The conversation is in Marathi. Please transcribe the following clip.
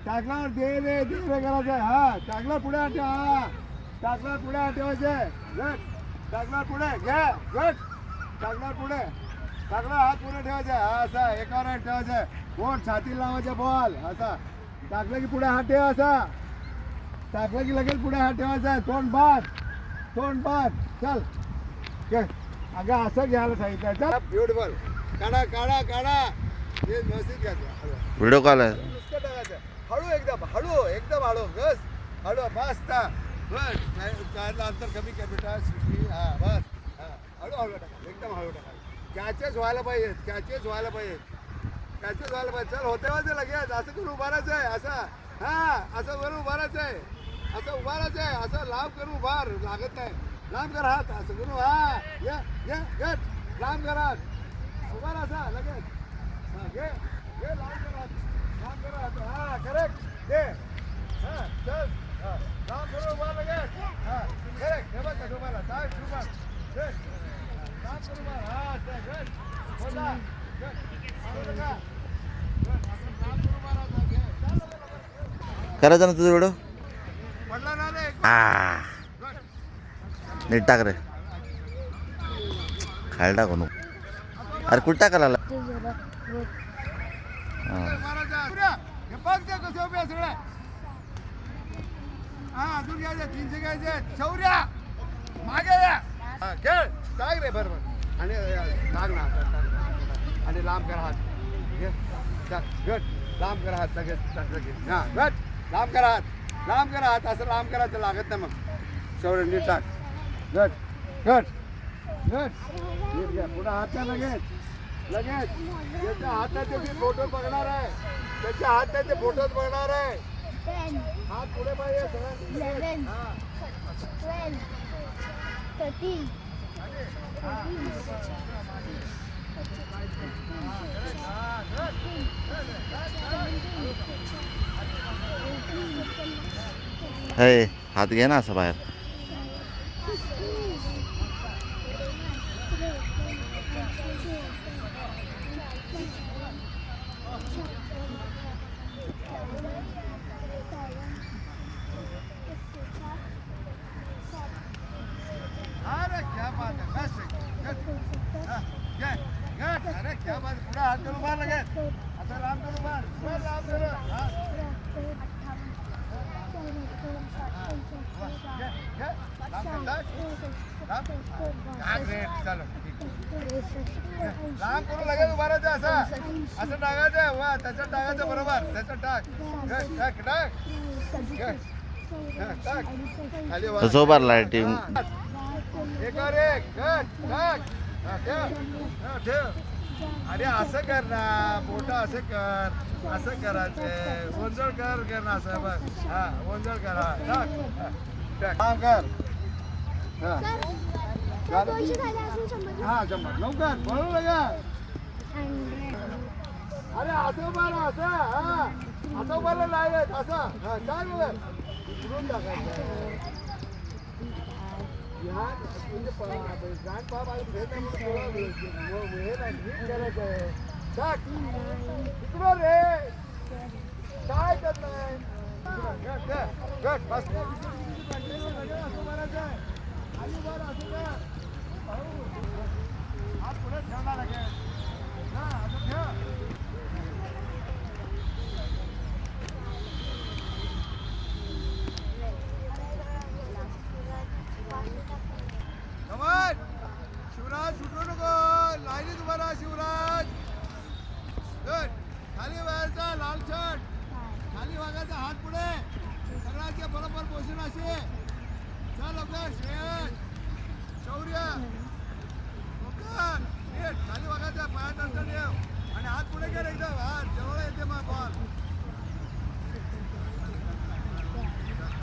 टाकला दे रे करायचं. हा टाकला पुढे हात ठेव. हा टाकला पुढे हात ठेवायचे. गट टाकला पुढे घे. गट टाकला पुढे. टाकला हात पुढे ठेवायचा. हा असा एकावर हात ठेवायचा. बोट छाती लावायचा. बॉल असा टाकलं की पुढे हात ठेव. असा टाकलं की लगेच पुढे हात ठेवायचा. तोंड बाद चल घे. अगं असं घ्यायला सांगितलं. चल ब्युटिफुल. काढा काढा काढा. हे व्यवस्थित घ्यायचं. व्हिडिओ कॉल आहे. नुसतं टाकायचं. हळू एकदम हळू बस. हळू मस्त बस. अंतर कमी कर बेटा. हा बस. हा हळू टाका. एकदम हळू टाका. कॅचेस व्हायला पाहिजेत. कॅचेस व्हायला पाहिजे. चल होते वाजे लगेच. असं करून उभारायचं आहे. असं हा असं करून उभारायचं आहे. असं उभारायचं आहे. असं लांब करून उभार लागत नाही. लांब कर हात. असं करून हा ये गट लांब कर हात. उभार असा लगेच. हा घे लांब कर हात. हा करेक्ट दे. हा चल लांब करून उभार लगेच. हा करेक्ट हे बघ कसं उभारला. चाल उभार. लांब करून उभार. हा असं गट होता गट. करायचं ना तुझं व्हिडिओ. पडला ना रे. आ नीट टाक रे. खायला टाकू नको. अरे कुठं टाकायला आला? अजून घ्यायचे 300 घ्यायचे. शौर्या मागे या. खेळ टाक रे बरोबर. आणि टाक ना आणि लांब कर हात. घे टाक गट लांब कर हात. लगेच हा गट लांब कर हात. असं लांब करायचं लागत नाही मग. शौर्य नीट टाक. गट नीट घ्या. पुढे हात द्या लगेच. त्याच्या हाताचे फोटो बघणार आहे. त्याच्या हाताचे फोटोज बघणार आहे. हात पुढे पाहिजे सगळ्यांनी. हे हात घे ना असं बाहेर. अरे क्या बात है. बस अरे क्या बात. पुढे हात करून मार लगेच. आता लांब करून मार. लांब करून लगेच उभारायचं. असं टाकायचं. वा त्याच्यात टाकायचं. बरोबर त्याच्यात टाक. खाली तसं उभारला टीम. एकावर एक गट ठेव. अरे असं कर ना. बोट असं कर. असं करायचं. ओंजळ कर ना असं बघ. हा ओंजळ कर. हा टाक काम कर. हा 100 लवकर बरोबर लगा. अरे असं उभार. असं उभारलं नाही असं. हा काय बघ उडून टाकायचं. रे काय करत नाही. पुढे ठेवणार लागेल. शिवराज सुटू नको. लाईनीत उभा राहा शिवराज. गुड. खाली व्हायचा लाल शर्ट. खाली वागायचा. हात पुढे. सगळ्यांचे बरोबर पोषण असे. चल लवकर. श्रेयस शौर्य लवकर. खाली वागायचा. पायात अंतर ठेव आणि हात पुढे कर एकदम.